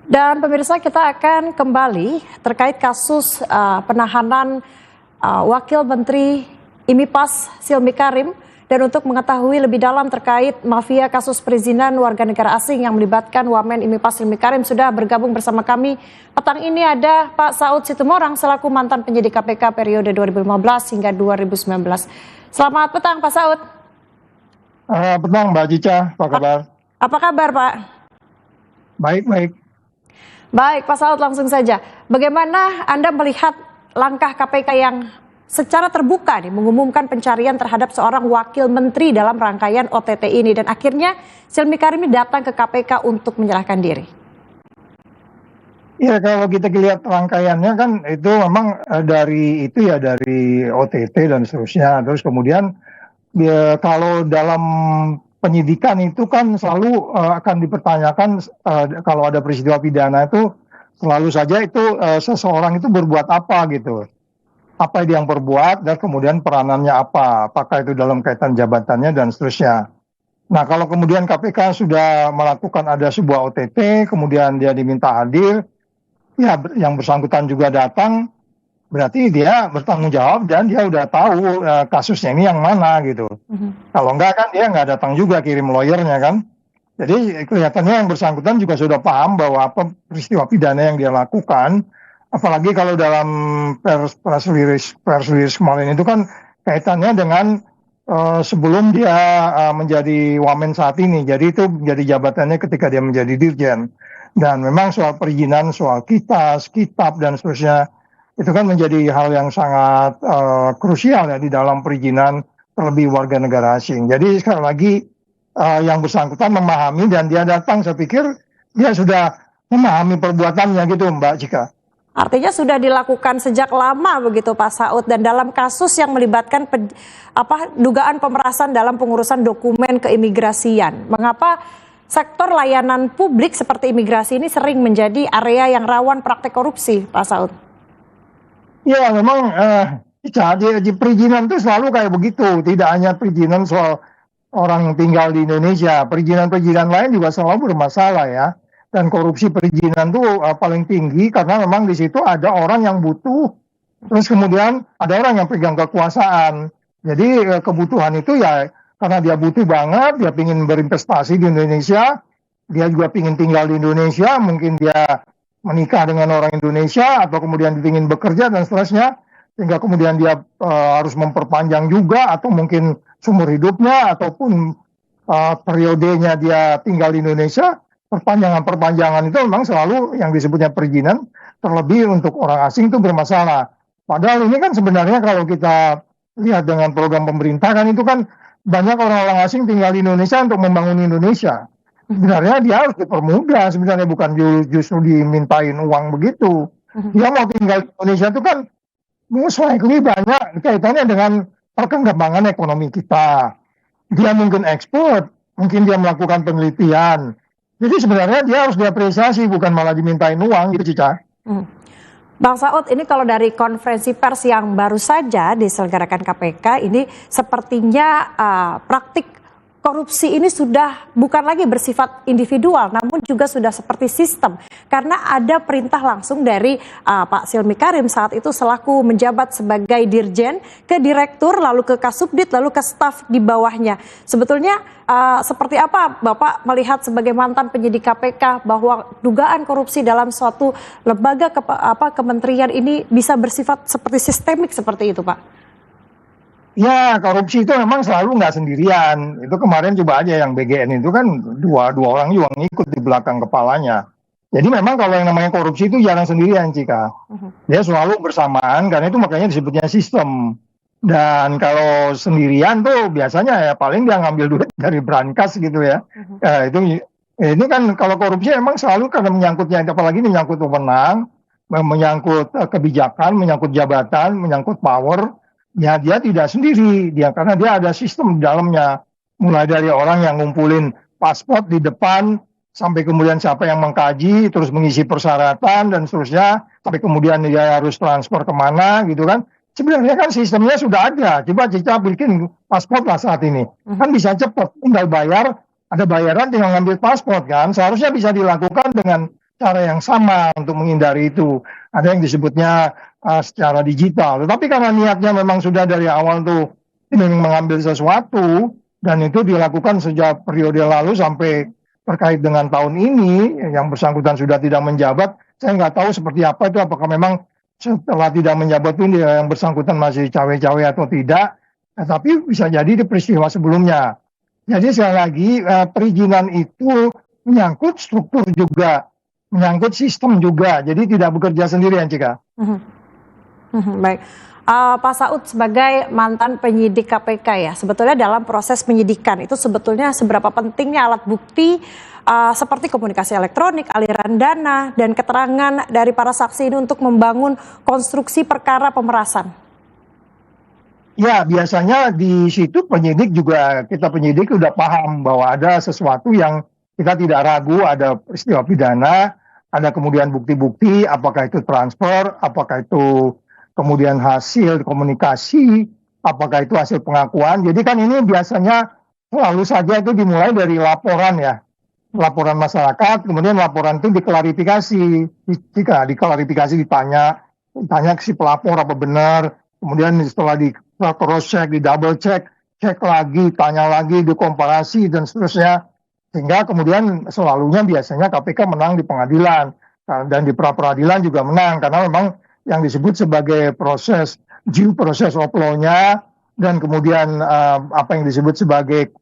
Dan pemirsa, kita akan kembali terkait kasus penahanan Wakil Menteri IMIPAS Silmi Karim. Dan untuk mengetahui lebih dalam terkait mafia kasus perizinan warga negara asing yang melibatkan Wamen IMIPAS Silmi Karim, sudah bergabung bersama kami petang ini ada Pak Saud Situmorang selaku mantan penyidik KPK periode 2015 hingga 2019. Selamat petang Pak Saud. Petang Mbak Cica, apa kabar? Apa kabar Pak? Baik. Baik Pak Saud, langsung saja. Bagaimana Anda melihat langkah KPK yang secara terbuka mengumumkan pencarian terhadap seorang wakil menteri dalam rangkaian OTT ini, dan akhirnya Silmi Karim ini datang ke KPK untuk menyerahkan diri? Ya, kalau kita lihat rangkaiannya kan itu memang dari OTT dan seterusnya. Terus kemudian kalau dalam penyidikan itu kan selalu akan dipertanyakan kalau ada peristiwa pidana itu selalu saja itu seseorang itu berbuat apa gitu. Apa yang perbuat dan kemudian peranannya apa, apakah itu dalam kaitan jabatannya dan seterusnya. Nah, kalau kemudian KPK sudah melakukan ada sebuah OTT, kemudian dia diminta hadir, ya yang bersangkutan juga datang, berarti dia bertanggung jawab dan dia udah tahu kasusnya ini yang mana gitu. Kalau enggak kan dia nggak datang juga kirim lawyernya kan. Jadi kelihatannya yang bersangkutan juga sudah paham bahwa apa peristiwa pidana yang dia lakukan. Apalagi kalau dalam press release kemarin itu kan kaitannya dengan sebelum dia menjadi wamen saat ini. Jadi itu menjadi jabatannya ketika dia menjadi dirjen. Dan memang soal perizinan, soal kitab dan seterusnya itu kan menjadi hal yang sangat krusial ya di dalam perizinan terlebih warga negara asing. Jadi sekali lagi yang bersangkutan memahami dan dia datang, saya pikir dia sudah memahami perbuatannya gitu Mbak Cika. Artinya sudah dilakukan sejak lama begitu Pak Saud, dan dalam kasus yang melibatkan dugaan pemerasan dalam pengurusan dokumen keimigrasian. Mengapa sektor layanan publik seperti imigrasi ini sering menjadi area yang rawan praktek korupsi, Pak Saud? Ya memang di perizinan itu selalu kayak begitu. Tidak hanya perizinan soal orang yang tinggal di Indonesia, perizinan lain juga selalu bermasalah ya. Dan korupsi perizinan itu paling tinggi karena memang di situ ada orang yang butuh, terus kemudian ada orang yang pegang kekuasaan. Jadi kebutuhan itu ya karena dia butuh banget, dia ingin berinvestasi di Indonesia, dia juga ingin tinggal di Indonesia, mungkin dia menikah dengan orang Indonesia atau kemudian dia ingin bekerja dan seterusnya, sehingga kemudian dia harus memperpanjang juga atau mungkin seumur hidupnya ataupun periodenya dia tinggal di Indonesia. Perpanjangan itu memang selalu yang disebutnya perizinan, terlebih untuk orang asing itu bermasalah. Padahal ini kan sebenarnya kalau kita lihat dengan program pemerintah kan itu kan banyak orang-orang asing tinggal di Indonesia untuk membangun Indonesia. Sebenarnya dia harus dipermudah, sebenarnya bukan justru dimintain uang begitu. Dia mau tinggal di Indonesia itu kan most likely banyak kaitannya dengan perkembangan ekonomi kita. Dia mungkin ekspor, mungkin dia melakukan penelitian. Jadi sebenarnya dia harus diapresiasi, bukan malah dimintain uang gitu Cica. Bang Saud, ini kalau dari konferensi pers yang baru saja diselenggarakan KPK, ini sepertinya praktik korupsi ini sudah bukan lagi bersifat individual, namun juga sudah seperti sistem. Karena ada perintah langsung dari Pak Silmi Karim saat itu selaku menjabat sebagai dirjen ke direktur, lalu ke kasubdit, lalu ke staf di bawahnya. Sebetulnya seperti apa Bapak melihat sebagai mantan penyidik KPK bahwa dugaan korupsi dalam suatu lembaga kementerian ini bisa bersifat seperti sistemik seperti itu Pak? Ya, korupsi itu memang selalu nggak sendirian. Itu kemarin coba aja yang BGN itu kan dua orang juga ngikut di belakang kepalanya. Jadi memang kalau yang namanya korupsi itu jarang sendirian, Cika. Dia selalu bersamaan, karena itu makanya disebutnya sistem. Dan kalau sendirian tuh biasanya ya paling dia ngambil duit dari brankas gitu ya. Ini kan kalau korupsi memang selalu karena menyangkutnya, apalagi menyangkut wewenang, menyangkut kebijakan, menyangkut jabatan, menyangkut power. Ya dia tidak sendiri, karena dia ada sistem di dalamnya. Mulai dari orang yang ngumpulin paspor di depan, sampai kemudian siapa yang mengkaji, terus mengisi persyaratan dan seterusnya, sampai kemudian dia harus transfer kemana gitu kan. Sebenarnya kan sistemnya sudah ada. Coba Cica bikin paspor lah saat ini. Kan bisa cepat, tinggal bayar, ada bayaran tinggal ngambil paspor kan. Seharusnya bisa dilakukan dengan cara yang sama untuk menghindari itu. Ada yang disebutnya secara digital. Tetapi karena niatnya memang sudah dari awal tuh ingin mengambil sesuatu dan itu dilakukan sejak periode lalu sampai terkait dengan tahun ini yang bersangkutan sudah tidak menjabat. Saya nggak tahu seperti apa itu, apakah memang setelah tidak menjabat itu yang bersangkutan masih cawe-cawe atau tidak. Tapi bisa jadi di peristiwa sebelumnya. Jadi sekali lagi perizinan itu menyangkut struktur juga, menyangkut sistem juga. Jadi tidak bekerja sendirian, Cika. Baik. Pak Saud sebagai mantan penyidik KPK ya, sebetulnya dalam proses penyidikan itu sebetulnya seberapa pentingnya alat bukti seperti komunikasi elektronik, aliran dana, dan keterangan dari para saksi ini untuk membangun konstruksi perkara pemerasan? Ya, biasanya di situ penyidik juga, kita penyidik sudah paham bahwa ada sesuatu yang kita tidak ragu, ada peristiwa pidana, ada kemudian bukti-bukti, apakah itu transfer, apakah itu kemudian hasil komunikasi, apakah itu hasil pengakuan. Jadi kan ini biasanya selalu saja itu dimulai dari laporan ya. Laporan masyarakat, kemudian laporan itu diklarifikasi. Jika diklarifikasi ditanya ke si pelapor apa benar, kemudian setelah di cross check, di double check, cek lagi, tanya lagi, dikomparasi dan seterusnya. Sehingga kemudian selalunya biasanya KPK menang di pengadilan dan di pra-peradilan juga menang karena memang yang disebut sebagai proses due process of law-nya dan kemudian apa yang disebut sebagai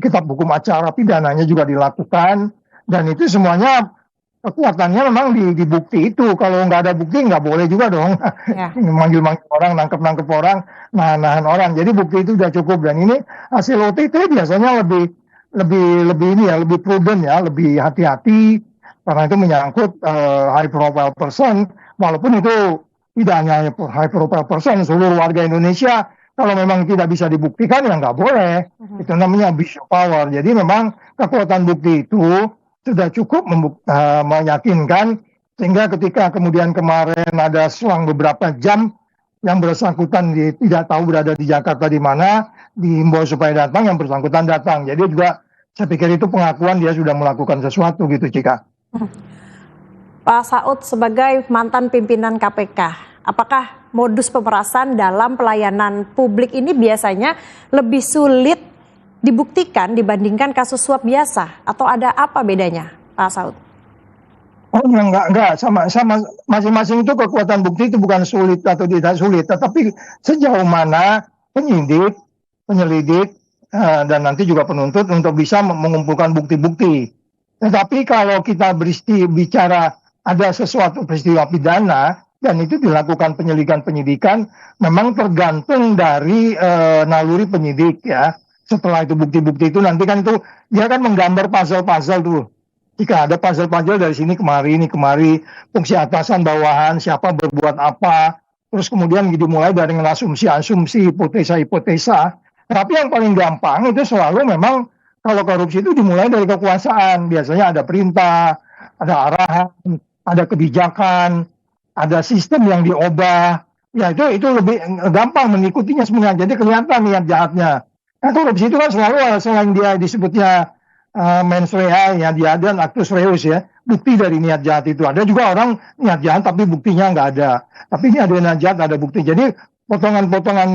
kitab hukum acara pidananya juga dilakukan dan itu semuanya kekuatannya memang di bukti itu. Kalau nggak ada bukti nggak boleh juga dong manggil-manggil orang, nangkep-nangkep orang, nahan orang. Jadi bukti itu sudah cukup dan ini hasil OTT biasanya lebih prudent ya, lebih hati-hati karena itu menyangkut high profile person, walaupun itu tidak hanya high profile person, seluruh warga Indonesia kalau memang tidak bisa dibuktikan ya nggak boleh. Itu namanya abuse of power. Jadi memang kekuatan bukti itu sudah cukup meyakinkan sehingga ketika kemudian kemarin ada selang beberapa jam yang bersangkutan tidak tahu berada di Jakarta di mana, diimbau supaya datang, yang bersangkutan datang. Jadi juga saya pikir itu pengakuan dia sudah melakukan sesuatu gitu, Cika. Pak Saud sebagai mantan pimpinan KPK, apakah modus pemerasan dalam pelayanan publik ini biasanya lebih sulit dibuktikan dibandingkan kasus suap biasa? Atau ada apa bedanya, Pak Saud? Oh enggak, sama masing-masing itu kekuatan bukti itu bukan sulit atau tidak sulit, tetapi sejauh mana penyidik, penyelidik, dan nanti juga penuntut untuk bisa mengumpulkan bukti-bukti. Tetapi kalau kita bicara ada sesuatu peristiwa pidana dan itu dilakukan penyidikan, memang tergantung dari naluri penyidik ya. Setelah itu bukti-bukti itu nanti kan itu dia kan menggambar puzzle-puzzle tuh. Jika ada puzzle-puzzle dari sini kemari, fungsi atasan bawahan, siapa berbuat apa, terus kemudian dimulai dari asumsi-asumsi, hipotesa-hipotesa. Tapi yang paling gampang itu selalu memang kalau korupsi itu dimulai dari kekuasaan. Biasanya ada perintah, ada arahan, ada kebijakan, ada sistem yang diubah. Ya itu lebih gampang mengikutinya sebenarnya. Jadi kelihatan niat jahatnya. Nah, korupsi itu kan selalu selain dia disebutnya mens rea, ya dia dan actus reus ya, bukti dari niat jahat itu. Ada juga orang niat jahat tapi buktinya nggak ada. Tapi ini ada niat jahat, ada bukti. Jadi potongan-potongan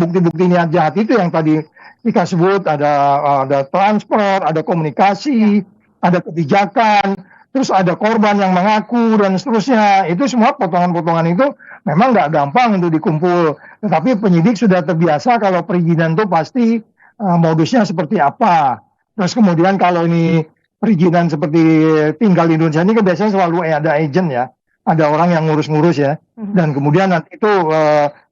bukti-bukti niat jahat itu yang tadi kita sebut ada transfer, ada komunikasi, ada kebijakan, terus ada korban yang mengaku dan seterusnya. Itu semua potongan-potongan itu memang nggak gampang untuk dikumpul. Tetapi penyidik sudah terbiasa kalau perizinan itu pasti modusnya seperti apa. Terus kemudian kalau ini perizinan seperti tinggal di Indonesia ini kan biasanya selalu ada agent ya. Ada orang yang ngurus-ngurus ya. Dan kemudian nanti itu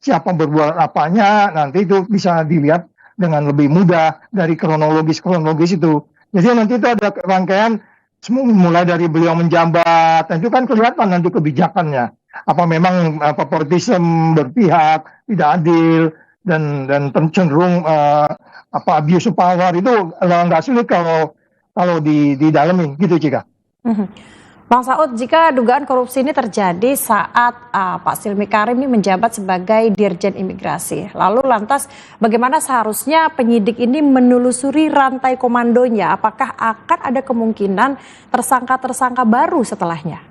siapa berbuat apanya nanti itu bisa dilihat dengan lebih mudah dari kronologis itu. Jadi nanti itu ada rangkaian mulai dari beliau menjabat, dan itu kan kelihatan nanti kebijakannya. Apa memang favoritism berpihak, tidak adil, dan cenderung abuse of power itu nggak sulit kalau di dalamin gitu, Cika. Bang Saud, jika dugaan korupsi ini terjadi saat Pak Silmi Karim ini menjabat sebagai Dirjen Imigrasi, lalu lantas bagaimana seharusnya penyidik ini menelusuri rantai komandonya? Apakah akan ada kemungkinan tersangka-tersangka baru setelahnya?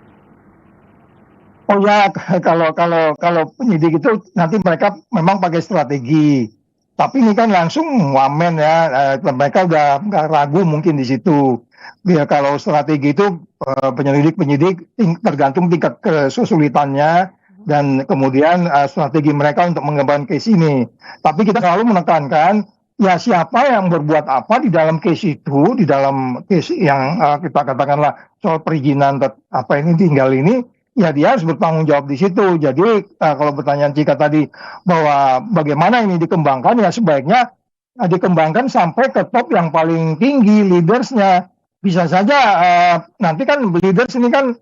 Oh ya, kalau penyidik itu nanti mereka memang pakai strategi. Tapi ini kan langsung wamen ya, mereka udah nggak ragu mungkin di situ. Ya, kalau strategi itu penyelidik tergantung tingkat kesulitannya dan kemudian strategi mereka untuk mengembangkan case ini. Tapi kita selalu menekankan ya siapa yang berbuat apa di dalam case itu, di dalam case yang kita katakanlah soal perizinan apa ini tinggal ini, ya dia harus bertanggung jawab di situ. Jadi kalau pertanyaan Cika tadi bahwa bagaimana ini dikembangkan, ya sebaiknya dikembangkan sampai ke top yang paling tinggi leadersnya. Bisa saja nanti kan leaders ini kan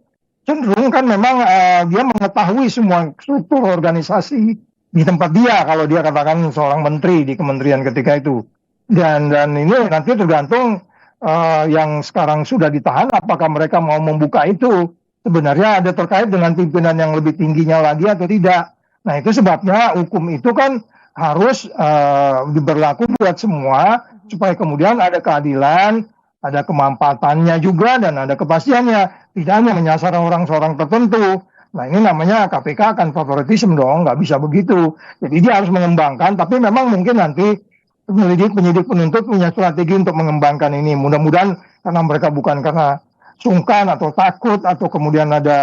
cenderung kan memang dia mengetahui semua struktur organisasi di tempat dia kalau dia katakan seorang menteri di kementerian ketika itu. Dan ini nanti tergantung yang sekarang sudah ditahan apakah mereka mau membuka itu. Sebenarnya ada terkait dengan pimpinan yang lebih tingginya lagi atau tidak. Nah itu sebabnya hukum itu kan harus diberlaku buat semua supaya kemudian ada keadilan, ada kemanfaatannya juga dan ada kepastiannya. Tidak hanya menyasar seorang tertentu. Nah ini namanya KPK akan favoritisme dong, nggak bisa begitu. Jadi dia harus mengembangkan, tapi memang mungkin nanti penyidik penuntut punya strategi untuk mengembangkan ini. Mudah-mudahan karena mereka bukan karena sungkan atau takut atau kemudian ada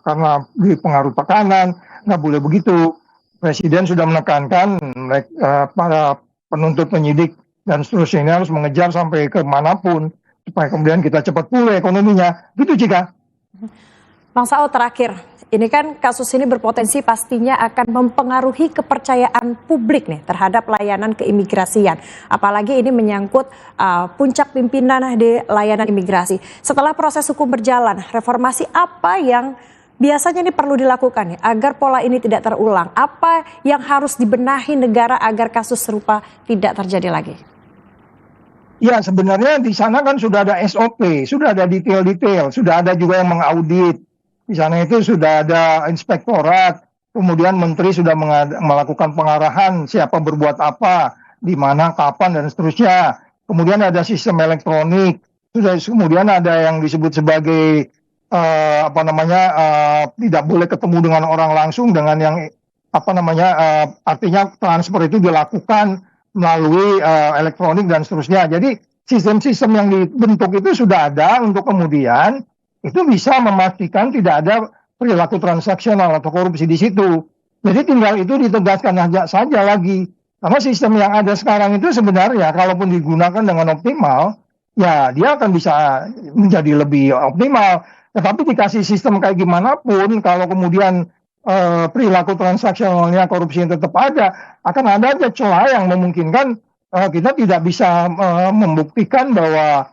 karena pengaruh tekanan, nggak boleh begitu. Presiden sudah menekankan para penuntut penyidik dan seterusnya ini harus mengejar sampai ke manapun supaya kemudian kita cepat pulih ekonominya. Gitu Cika. Bang Saud, terakhir, ini kan kasus ini berpotensi pastinya akan mempengaruhi kepercayaan publik nih terhadap layanan keimigrasian. Apalagi ini menyangkut puncak pimpinan di layanan imigrasi. Setelah proses hukum berjalan, reformasi apa yang biasanya ini perlu dilakukan nih agar pola ini tidak terulang? Apa yang harus dibenahi negara agar kasus serupa tidak terjadi lagi? Ya sebenarnya di sana kan sudah ada SOP, sudah ada detail-detail, sudah ada juga yang mengaudit. Di sana itu sudah ada inspektorat, kemudian menteri sudah melakukan pengarahan siapa berbuat apa, di mana, kapan, dan seterusnya. Kemudian ada sistem elektronik, kemudian ada yang disebut sebagai tidak boleh ketemu dengan orang langsung dengan yang artinya transfer itu dilakukan melalui elektronik dan seterusnya. Jadi sistem-sistem yang dibentuk itu sudah ada untuk kemudian itu bisa memastikan tidak ada perilaku transaksional atau korupsi di situ. Jadi tinggal itu ditegaskan saja lagi. Karena sistem yang ada sekarang itu sebenarnya kalaupun digunakan dengan optimal, ya dia akan bisa menjadi lebih optimal. Tetapi dikasih sistem kayak gimana pun, kalau kemudian perilaku transaksionalnya korupsi yang tetap ada, akan ada aja celah yang memungkinkan kita tidak bisa membuktikan bahwa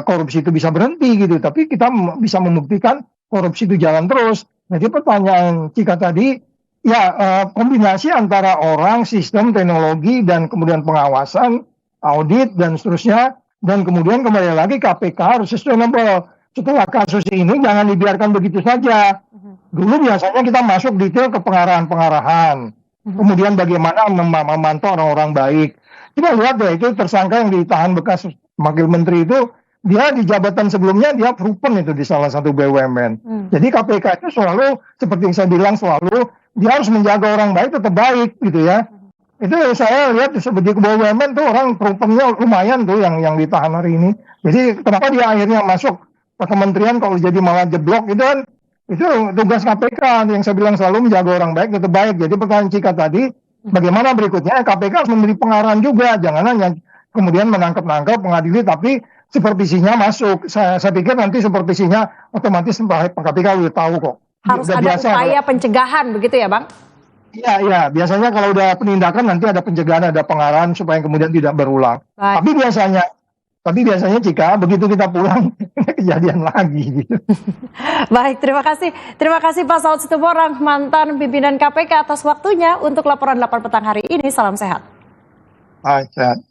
korupsi itu bisa berhenti gitu, tapi kita bisa membuktikan korupsi itu jalan terus. Jadi pertanyaan Cika tadi, ya kombinasi antara orang, sistem, teknologi, dan kemudian pengawasan, audit, dan seterusnya, dan kemudian kembali lagi KPK harus sustainable. Setelah kasus ini jangan dibiarkan begitu saja. Dulu biasanya kita masuk detail ke pengarahan-pengarahan. Kemudian bagaimana memantau orang-orang baik. Kita lihat ya itu tersangka yang ditahan bekas wakil menteri itu, dia di jabatan sebelumnya dia proven itu di salah satu BUMN. Jadi KPK itu selalu, seperti yang saya bilang selalu, dia harus menjaga orang baik tetap baik gitu ya. Itu saya lihat seperti BUMN tuh orang provennya lumayan tuh yang ditahan hari ini. Jadi kenapa dia akhirnya masuk ke kementerian kalau jadi malah jeblok itu kan, itu tugas KPK yang saya bilang selalu menjaga orang baik tetap baik. Jadi pertanyaan Cika tadi, bagaimana berikutnya KPK harus memberi pengarahan juga, jangan hanya kemudian menangkap pengadili tapi supervisinya masuk. Saya pikir nanti supervisinya otomatis KPK udah tahu kok. Harus udah ada biasa, upaya pencegahan begitu ya Bang? Iya, biasanya kalau udah penindakan nanti ada pencegahan, ada pengarahan supaya kemudian tidak berulang. Baik. Tapi biasanya jika begitu kita pulang kejadian lagi gitu. Baik, terima kasih. Terima kasih Pak Saud Situmorang, mantan pimpinan KPK atas waktunya untuk laporan 8 petang hari ini. Salam sehat. Sehat.